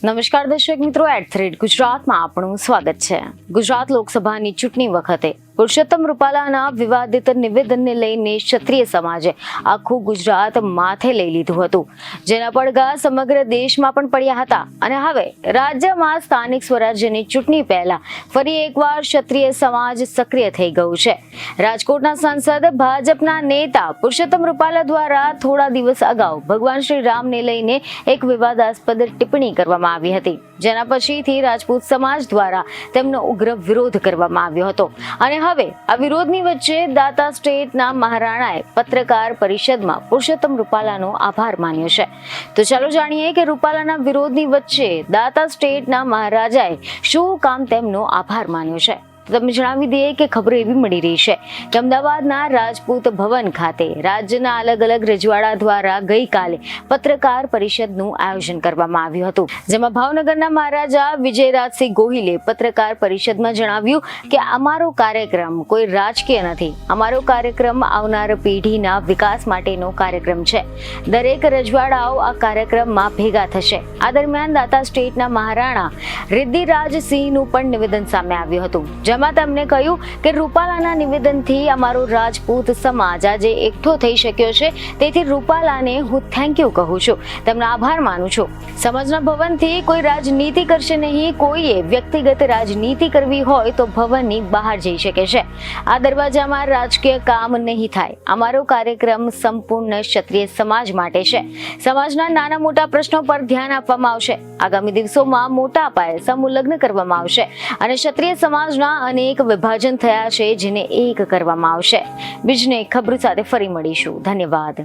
નમસ્કાર દર્શક મિત્રો, @ ગુજરાતમાં આપણું સ્વાગત છે। ગુજરાત લોકસભાની ચૂંટણી વખતે પુરુષોત્તમ રૂપાલાના વિવાદિત નિવેદનને લઈને ક્ષત્રિય સમાજે આખું ગુજરાત માથે લઈ લીધું હતું, જેના પડઘા સમગ્ર દેશમાં પણ પડ્યા હતા। અને હવે રાજ્યમાં સ્થાનિક સ્વરાજ્યની ચૂંટણી પહેલા ફરી એકવાર ક્ષત્રિય સમાજ સક્રિય થઈ ગયું છે। રાજકોટના સાંસદ ભાજપના નેતા પુરુષોત્તમ રૂપાલા દ્વારા થોડા દિવસ અગાઉ ભગવાન શ્રી રામને લઈને એક વિવાદાસ્પદ ટિપ્પણી કરવામાં આવી હતી, જેના પછીથી રાજપૂત સમાજ દ્વારા તેમનો ઉગ્ર વિરોધ કરવામાં આવ્યો હતો। અને હવે આ વિરોધની વચ્ચે દાતા સ્ટેટના મહારાણાએ પત્રકાર પરિષદમાં પુરુષોત્તમ રૂપાલાનો આભાર માન્યો છે। તો ચાલો જાણીએ કે રૂપાલાના વિરોધની વચ્ચે દાતા સ્ટેટના મહારાજાએ શું કામ તેમનો આભાર માન્યો છે। તમને જણાવી દઈએ કે ખબર એવી મળી રહી છે કે અમદાવાદના રાજપૂત ભવન ખાતે રાજ્યના અલગ અલગ રજવાડા દ્વારા ગઈકાલે પત્રકાર પરિષદનું આયોજન કરવામાં આવ્યું હતું, જેમાં ભાવનગરના મહારાજા વિજયરાજસિંહ ગોહિલે પત્રકાર પરિષદમાં જણાવ્યું કે અમારો કાર્યક્રમ કોઈ રાજકીય નથી, અમારો કાર્યક્રમ આવનાર પેઢીના વિકાસ માટેનો કાર્યક્રમ છે। દરેક રજવાડાઓ આ કાર્યક્રમમાં ભેગા થશે। આ દરમિયાન દાતા સ્ટેટના મહારાણા રિદ્ધિરાજસિંહનું પણ નિવેદન સામે આવ્યું હતું, જેમાં તેમણે કહ્યું કે રૂપાલાના નિવેદનથી અમારો રાજપૂત સમાજ આજે એકઠો થઈ શક્યો છે, તેથી રૂપાલાને હું થેન્ક યુ કહું છું, તેમનો આભાર માનું છું। સમાજના ભવનથી કોઈ રાજનીતિ કરશે નહીં, કોઈએ વ્યક્તિગત રાજનીતિ કરવી હોય તો ભવનની બહાર જઈ શકે છે। આ દરવાજામાં રાજકીય કામ નહીં થાય। અમારો કાર્યક્રમ સંપૂર્ણ ક્ષત્રિય સમાજ માટે છે। સમાજના નાના મોટા પ્રશ્નો પર ધ્યાન આપવામાં આવશે। આગામી દિવસોમાં મોટા પાયે સમૂહ લગ્ન કરવામાં આવશે અને ક્ષત્રિય સમાજના અનેક વિભાજન થયા છે, જેને એક કરવામાં આવશે। બીજને ખબર સાથે ફરી મળીશું। ધન્યવાદ।